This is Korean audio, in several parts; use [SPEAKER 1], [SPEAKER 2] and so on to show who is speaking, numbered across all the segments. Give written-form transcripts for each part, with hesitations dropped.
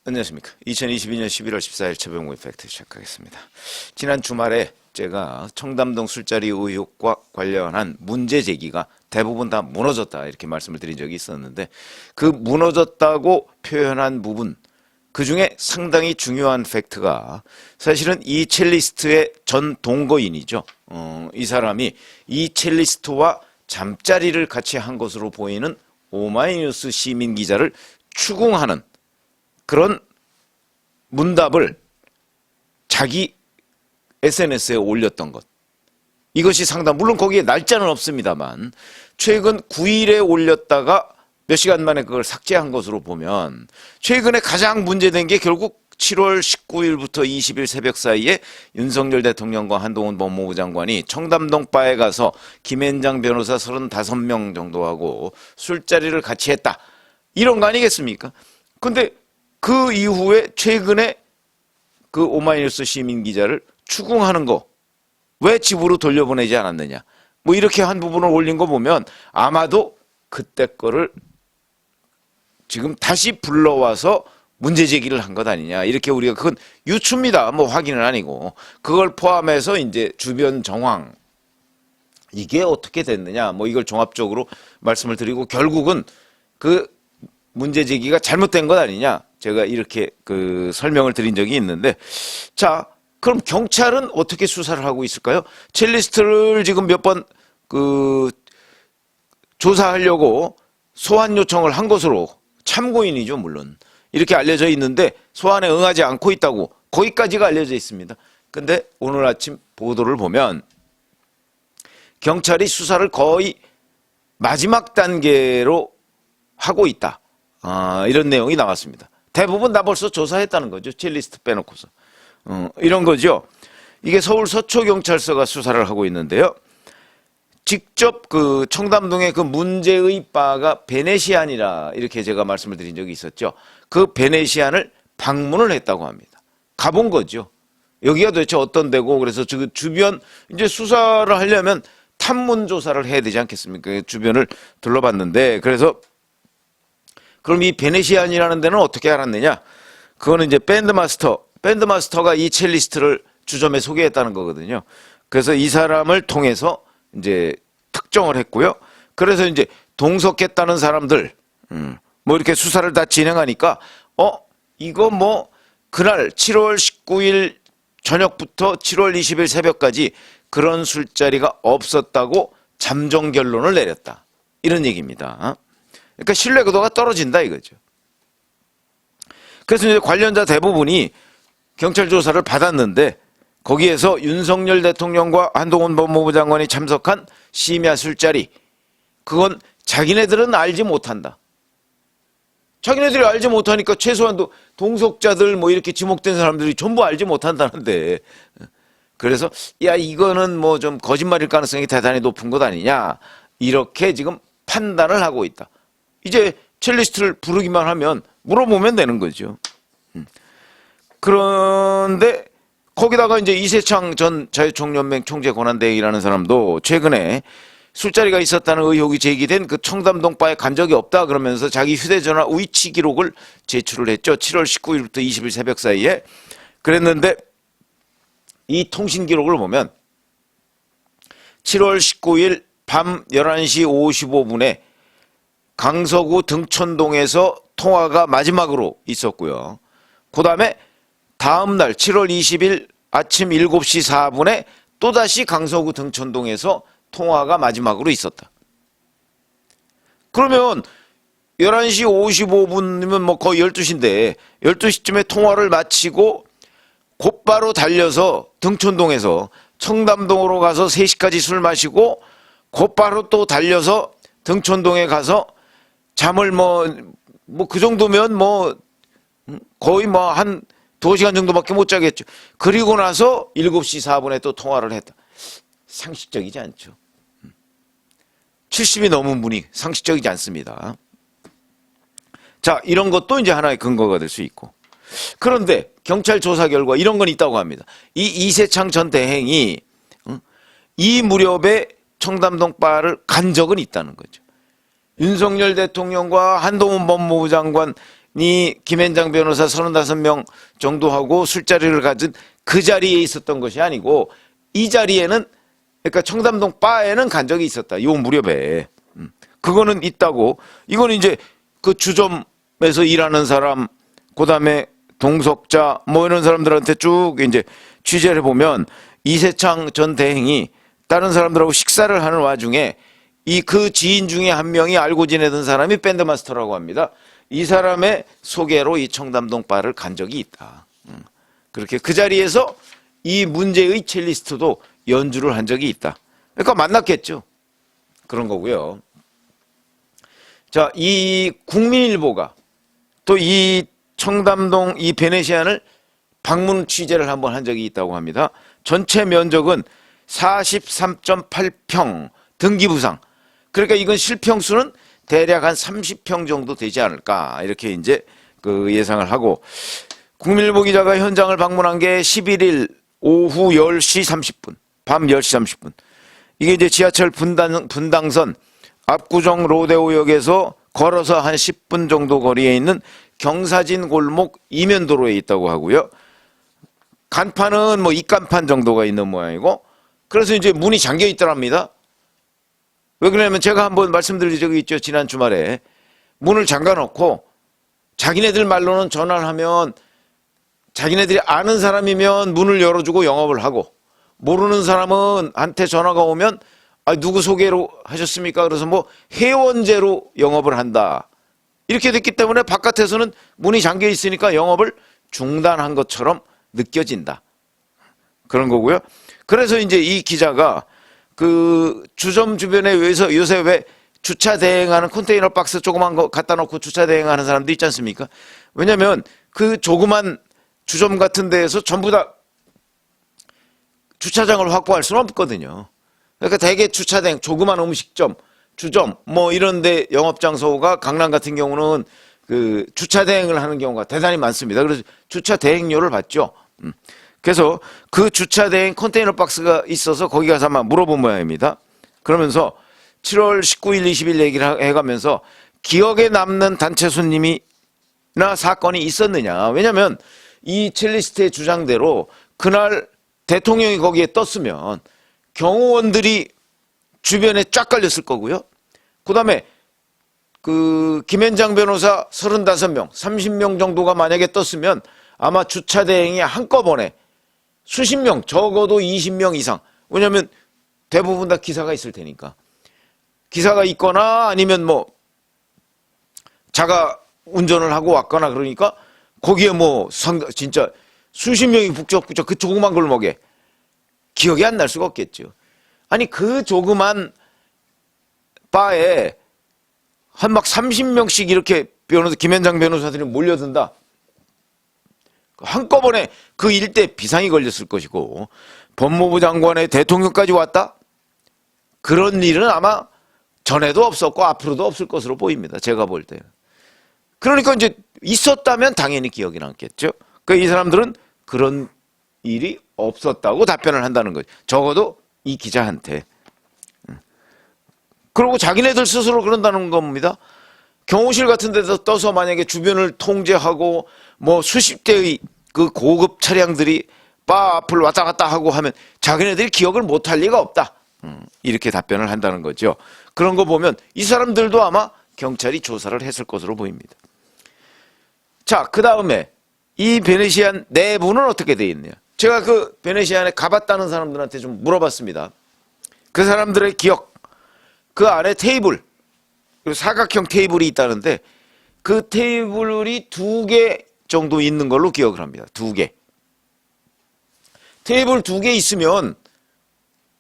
[SPEAKER 1] 안녕하십니까. 2022년 11월 14일 최병우의 팩트 시작하겠습니다. 지난 주말에 제가 청담동 술자리 의혹과 관련한 문제 제기가 대부분 다 무너졌다 이렇게 말씀을 드린 적이 있었는데, 그 무너졌다고 표현한 부분, 그 중에 상당히 중요한 팩트가 사실은 이 첼리스트의 전 동거인이죠. 이 사람이 이 첼리스트와 잠자리를 같이 한 것으로 보이는 오마이뉴스 시민 기자를 추궁하는 그런 문답을 자기 SNS에 올렸던 것. 이것이 물론 거기에 날짜는 없습니다만 최근 9일에 올렸다가 몇 시간 만에 그걸 삭제한 것으로 보면 최근에 가장 문제된 게 결국 7월 19일부터 20일 새벽 사이에 윤석열 대통령과 한동훈 법무부 장관이 청담동 바에 가서 김앤장 변호사 35명 정도하고 술자리를 같이 했다. 이런 거 아니겠습니까? 근데 그 이후에 최근에 그 오마이뉴스 시민 기자를 추궁하는 거 왜 집으로 돌려보내지 않았느냐, 뭐 이렇게 한 부분을 올린 거 보면 아마도 그때 거를 지금 다시 불러와서 문제 제기를 한 것 아니냐, 이렇게 우리가, 그건 유추입니다. 뭐 확인은 아니고 그걸 포함해서 이제 주변 정황 이게 어떻게 됐느냐, 뭐 이걸 종합적으로 말씀을 드리고 결국은 그 문제 제기가 잘못된 것 아니냐, 제가 이렇게 그 설명을 드린 적이 있는데, 자, 그럼 경찰은 어떻게 수사를 하고 있을까요? 첼리스트를 지금 몇 번 그 조사하려고 소환 요청을 한 것으로, 참고인이죠 물론, 이렇게 알려져 있는데 소환에 응하지 않고 있다고, 거기까지가 알려져 있습니다. 근데 오늘 아침 보도를 보면 경찰이 수사를 거의 마지막 단계로 하고 있다, 이런 내용이 나왔습니다. 대부분 다 벌써 조사했다는 거죠. 첼리스트 빼놓고서. 이런 거죠. 이게 서울 서초경찰서가 수사를 하고 있는데요. 직접 그 청담동의 그 문제의 바가 베네시안이라 이렇게 제가 말씀을 드린 적이 있었죠. 그 베네시안을 방문을 했다고 합니다. 가본 거죠. 여기가 도대체 어떤 데고, 그래서 그 주변 이제 수사를 하려면 탐문 조사를 해야 되지 않겠습니까? 주변을 둘러봤는데, 그래서 그럼 이 베네시안이라는 데는 어떻게 알았느냐? 그거는 이제 밴드마스터가 이 첼리스트를 주점에 소개했다는 거거든요. 그래서 이 사람을 통해서 이제 특정을 했고요. 그래서 이제 동석했다는 사람들, 뭐 이렇게 수사를 다 진행하니까, 이거 뭐 그날 7월 19일 저녁부터 7월 20일 새벽까지 그런 술자리가 없었다고 잠정 결론을 내렸다, 이런 얘기입니다. 그러니까 신뢰도가 떨어진다 이거죠. 그래서 이제 관련자 대부분이 경찰 조사를 받았는데, 거기에서 윤석열 대통령과 한동훈 법무부 장관이 참석한 심야 술자리, 그건 자기네들은 알지 못한다. 자기네들이 알지 못하니까 최소한도 동석자들 뭐 이렇게 지목된 사람들이 전부 알지 못한다는데, 그래서 야, 이거는 뭐 좀 거짓말일 가능성이 대단히 높은 것 아니냐, 이렇게 지금 판단을 하고 있다. 이제 첼리스트를 부르기만 하면 물어보면 되는 거죠. 그런데 거기다가 이제 이세창 전 자유총연맹 총재 권한대행이라는 사람도 최근에 술자리가 있었다는 의혹이 제기된 그 청담동 바에 간 적이 없다 그러면서 자기 휴대전화 위치 기록을 제출을 했죠. 7월 19일부터 20일 새벽 사이에. 그랬는데 이 통신 기록을 보면 7월 19일 밤 11시 55분에 강서구 등촌동에서 통화가 마지막으로 있었고요. 그 다음에 다음 날 7월 20일 아침 7시 4분에 또다시 강서구 등촌동에서 통화가 마지막으로 있었다. 그러면 11시 55분이면 뭐 거의 12시인데 12시쯤에 통화를 마치고 곧바로 달려서 등촌동에서 청담동으로 가서 3시까지 술 마시고 곧바로 또 달려서 등촌동에 가서 잠을 뭐 그 정도면 뭐 거의 뭐 한 2시간 정도밖에 못 자겠죠. 그리고 나서 7시 4분에 또 통화를 했다. 상식적이지 않죠. 70이 넘은 분이 상식적이지 않습니다. 자, 이런 것도 이제 하나의 근거가 될 수 있고. 그런데 경찰 조사 결과 이런 건 있다고 합니다. 이 이세창 전 대행이 이 무렵에 청담동 바를 간 적은 있다는 거죠. 윤석열 대통령과 한동훈 법무부 장관 김앤장 변호사 35명 정도 하고 술자리를 가진 그 자리에 있었던 것이 아니고 이 자리에는 그러니까 청담동 바에는 간 적이 있었다. 요 무렵에. 그거는 있다고. 이건 이제 그 주점에서 일하는 사람, 그다음에 동석자 뭐 이런 사람들한테 쭉 이제 취재를 해보면 이세창 전 대행이 다른 사람들하고 식사를 하는 와중에 그 지인 중에 한 명이 알고 지내던 사람이 밴드마스터라고 합니다. 이 사람의 소개로 이 청담동 바를 간 적이 있다. 그렇게 그 자리에서 이 문제의 첼리스트도 연주를 한 적이 있다. 그러니까 만났겠죠. 그런 거고요. 자, 이 국민일보가 또 이 청담동 이 베네시안을 방문 취재를 한번 한 적이 있다고 합니다. 전체 면적은 43.8평 등기부상. 그러니까 이건 실평수는 대략 한 30평 정도 되지 않을까 이렇게 이제 그 예상을 하고, 국민일보 기자가 현장을 방문한 게 11일 오후 10시 30분, 밤 10시 30분. 이게 이제 지하철 분당선 압구정 로데오역에서 걸어서 한 10분 정도 거리에 있는 경사진 골목 이면도로에 있다고 하고요. 간판은 뭐 입간판 정도가 있는 모양이고, 그래서 이제 문이 잠겨 있더랍니다. 왜 그러냐면 제가 한번 말씀드린 적이 있죠. 지난 주말에 문을 잠가 놓고 자기네들 말로는 전화를 하면 자기네들이 아는 사람이면 문을 열어주고 영업을 하고, 모르는 사람은 한테 전화가 오면 누구 소개로 하셨습니까? 그래서 뭐 회원제로 영업을 한다. 이렇게 됐기 때문에 바깥에서는 문이 잠겨 있으니까 영업을 중단한 것처럼 느껴진다. 그런 거고요. 그래서 이제 이 기자가 그 주점 주변에 요새 왜 주차 대행하는 컨테이너 박스 조그만 거 갖다 놓고 주차 대행하는 사람도 있지 않습니까? 왜냐면 그 조그만 주점 같은 데에서 전부 다 주차장을 확보할 수는 없거든요. 그러니까 대개 주차 대행, 조그만 음식점, 주점 뭐 이런 데 영업 장소가 강남 같은 경우는 그 주차 대행을 하는 경우가 대단히 많습니다. 그래서 주차 대행료를 받죠. 그래서 그 주차 대행 컨테이너 박스가 있어서 거기 가서 아마 물어본 모양입니다. 그러면서 7월 19일, 20일 얘기를 해가면서 기억에 남는 단체 손님이나 사건이 있었느냐. 왜냐하면 이 첼리스트의 주장대로 그날 대통령이 거기에 떴으면 경호원들이 주변에 쫙 깔렸을 거고요. 그 다음에 그 김앤장 변호사 35명, 30명 정도가 만약에 떴으면 아마 주차 대행이 한꺼번에 수십 명, 적어도 20명 이상. 왜냐하면 대부분 다 기사가 있을 테니까. 기사가 있거나 아니면 뭐 자가 운전을 하고 왔거나 그러니까 거기에 뭐 진짜 수십 명이 북적북적 그 조그만 골목에 기억이 안 날 수가 없겠죠. 아니 그 조그만 바에 한 막 30명씩 이렇게 김앤장 변호사들이 몰려든다. 한꺼번에 그 일대 비상이 걸렸을 것이고 법무부 장관의 대통령까지 왔다? 그런 일은 아마 전에도 없었고 앞으로도 없을 것으로 보입니다. 제가 볼 때는. 그러니까 이제 있었다면 당연히 기억이 남겠죠. 그러니까 이 사람들은 그런 일이 없었다고 답변을 한다는 거죠. 적어도 이 기자한테. 그리고 자기네들 스스로 그런다는 겁니다. 경호실 같은 데서 떠서 만약에 주변을 통제하고 뭐 수십 대의 그 고급 차량들이 바 앞을 왔다 갔다 하고 하면 자기네들이 기억을 못할 리가 없다. 이렇게 답변을 한다는 거죠. 그런 거 보면 이 사람들도 아마 경찰이 조사를 했을 것으로 보입니다. 자, 그 다음에 이 베네시안 내부는 어떻게 돼 있느냐. 제가 그 베네시안에 가봤다는 사람들한테 좀 물어봤습니다. 그 사람들의 기억, 그 안에 테이블, 사각형 테이블이 있다는데 그 테이블이 2개 정도 있는 걸로 기억을 합니다. 2개. 테이블 2개 있으면,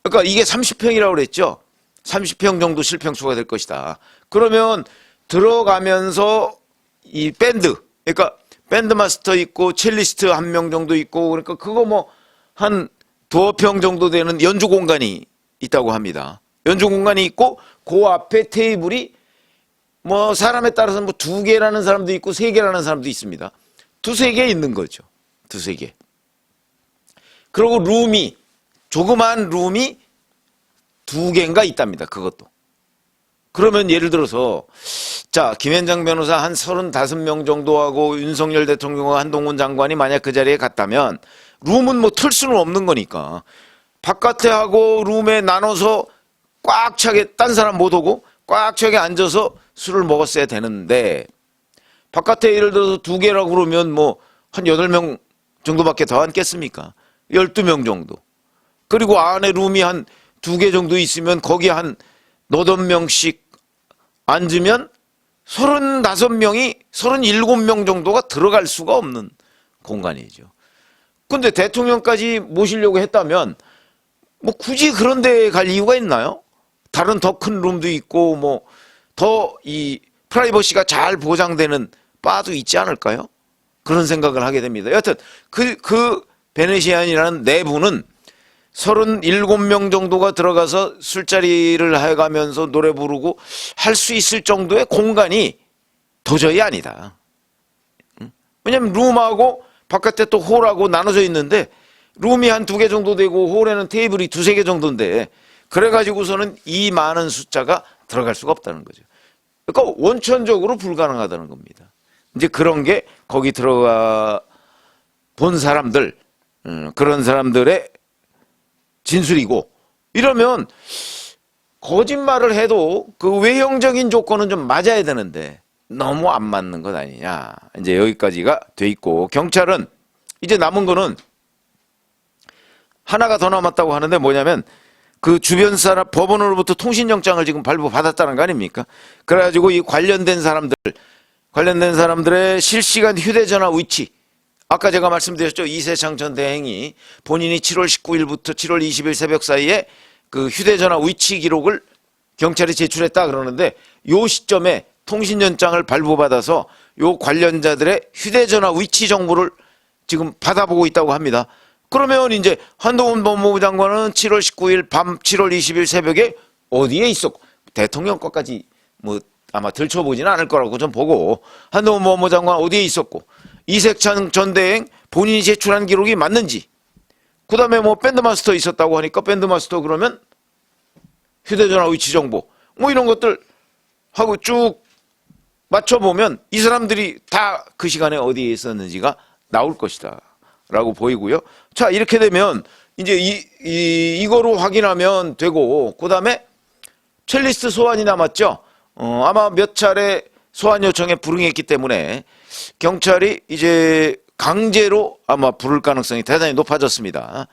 [SPEAKER 1] 그러니까 이게 30평이라고 그랬죠. 30평 정도 실평수가 될 것이다. 그러면 들어가면서 이 밴드, 그러니까 밴드마스터 있고 첼리스트 1명 정도 있고, 그러니까 그거 뭐 한 2평 정도 되는 연주 공간이 있다고 합니다. 연주 공간이 있고 그 앞에 테이블이 뭐 사람에 따라서는 뭐 2개라는 사람도 있고 3개라는 사람도 있습니다. 2-3개 있는 거죠. 2-3개. 그리고 조그만 룸이 2개인가 있답니다. 그것도. 그러면 예를 들어서 자, 김현장 변호사 한 35명 정도 하고 윤석열 대통령과 한동훈 장관이 만약 그 자리에 갔다면 룸은 뭐 틀 수는 없는 거니까 바깥에 하고 룸에 나눠서 꽉 차게 딴 사람 못 오고 꽉 차게 앉아서 술을 먹었어야 되는데 바깥에 예를 들어서 2개라고 그러면 뭐 한 8명 정도밖에 더 앉겠습니까? 12명 정도. 그리고 안에 룸이 한 2개 정도 있으면 거기에 한 8명씩 앉으면 35명이 37명 정도가 들어갈 수가 없는 공간이죠. 근데 대통령까지 모시려고 했다면 뭐 굳이 그런 데 갈 이유가 있나요? 다른 더 큰 룸도 있고 뭐 더 이 프라이버시가 잘 보장되는 바도 있지 않을까요? 그런 생각을 하게 됩니다. 여하튼 그 베네시안이라는 내부는 37명 정도가 들어가서 술자리를 해가면서 노래 부르고 할 수 있을 정도의 공간이 도저히 아니다. 왜냐면 룸하고 바깥에 또 홀하고 나눠져 있는데 룸이 한 2개 정도 되고 홀에는 테이블이 2-3개 정도인데 그래가지고서는 이 많은 숫자가 들어갈 수가 없다는 거죠. 그러니까 원천적으로 불가능하다는 겁니다. 이제 그런 게 거기 들어가 본 사람들, 그런 사람들의 진술이고 이러면 거짓말을 해도 그 외형적인 조건은 좀 맞아야 되는데 너무 안 맞는 것 아니냐. 이제 여기까지가 돼 있고 경찰은 이제 남은 거는 하나가 더 남았다고 하는데 뭐냐면 그 주변 사람 법원으로부터 통신영장을 지금 발부받았다는 거 아닙니까? 그래가지고 이 관련된 사람들의 실시간 휴대전화 위치 아까 제가 말씀드렸죠. 이세창 전 대행이 본인이 7월 19일부터 7월 20일 새벽 사이에 그 휴대전화 위치 기록을 경찰에 제출했다 그러는데 요 시점에 통신연장을 발부받아서 요 관련자들의 휴대전화 위치 정보를 지금 받아보고 있다고 합니다. 그러면 이제 한동훈 법무부 장관은 7월 19일 밤 7월 20일 새벽에 어디에 있었고 대통령 것까지 뭐 아마 들춰보지는 않을 거라고 좀 보고 한동훈 법무부 장관 어디에 있었고 이세창 전 대행 본인이 제출한 기록이 맞는지 그 다음에 뭐 밴드마스터 있었다고 하니까 밴드마스터 그러면 휴대전화 위치 정보 뭐 이런 것들 하고 쭉 맞춰보면 이 사람들이 다 그 시간에 어디에 있었는지가 나올 것이다 라고 보이고요. 자 이렇게 되면 이제 이거로 확인하면 되고 그 다음에 첼리스트 소환이 남았죠. 아마 몇 차례 소환 요청에 불응했기 때문에 경찰이 이제 강제로 아마 부를 가능성이 대단히 높아졌습니다.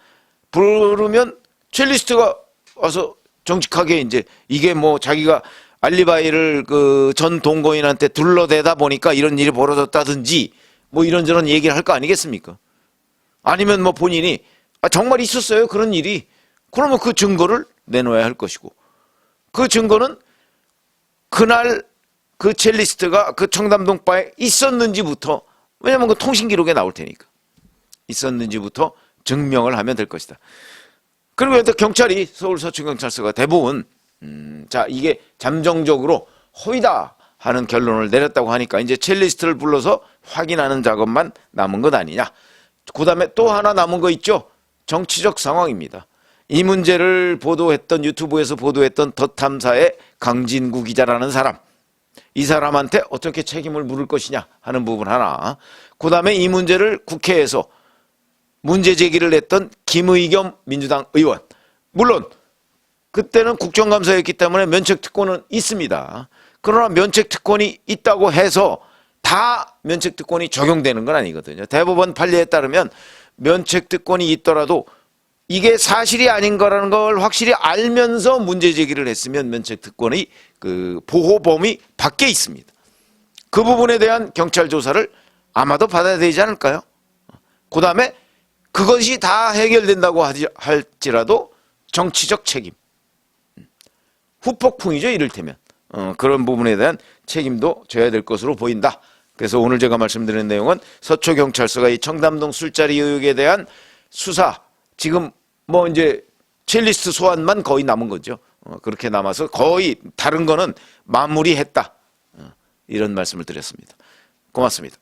[SPEAKER 1] 부르면 첼리스트가 와서 정직하게 이제 이게 뭐 자기가 알리바이를 그 전 동거인한테 둘러대다 보니까 이런 일이 벌어졌다든지 뭐 이런저런 얘기를 할 거 아니겠습니까? 아니면 뭐 본인이 정말 있었어요 그런 일이 그러면 그 증거를 내놓아야 할 것이고 그 증거는 그날 그 첼리스트가 그 청담동 바에 있었는지부터 왜냐면 그 통신 기록에 나올 테니까 있었는지부터 증명을 하면 될 것이다. 그리고 일단 경찰이 서울 서초경찰서가 대부분 자 이게 잠정적으로 허위다 하는 결론을 내렸다고 하니까 이제 첼리스트를 불러서 확인하는 작업만 남은 것 아니냐. 그 다음에 또 하나 남은 거 있죠. 정치적 상황입니다. 이 문제를 보도했던 유튜브에서 보도했던 더 탐사의 강진구 기자라는 사람 이 사람한테 어떻게 책임을 물을 것이냐 하는 부분 하나 그 다음에 이 문제를 국회에서 문제 제기를 했던 김의겸 민주당 의원 물론 그때는 국정감사였기 때문에 면책특권은 있습니다. 그러나 면책특권이 있다고 해서 다 면책특권이 적용되는 건 아니거든요. 대법원 판례에 따르면 면책특권이 있더라도 이게 사실이 아닌 거라는 걸 확실히 알면서 문제 제기를 했으면 면책특권의 그 보호 범위 밖에 있습니다. 그 부분에 대한 경찰 조사를 아마도 받아야 되지 않을까요? 그 다음에 그것이 다 해결된다고 할지라도 정치적 책임. 후폭풍이죠, 이를테면. 그런 부분에 대한 책임도 져야 될 것으로 보인다. 그래서 오늘 제가 말씀드린 내용은 서초경찰서가 이 청담동 술자리 의혹에 대한 수사, 지금 뭐 이제 첼리스트 소환만 거의 남은 거죠. 그렇게 남아서 거의 다른 거는 마무리했다. 이런 말씀을 드렸습니다. 고맙습니다.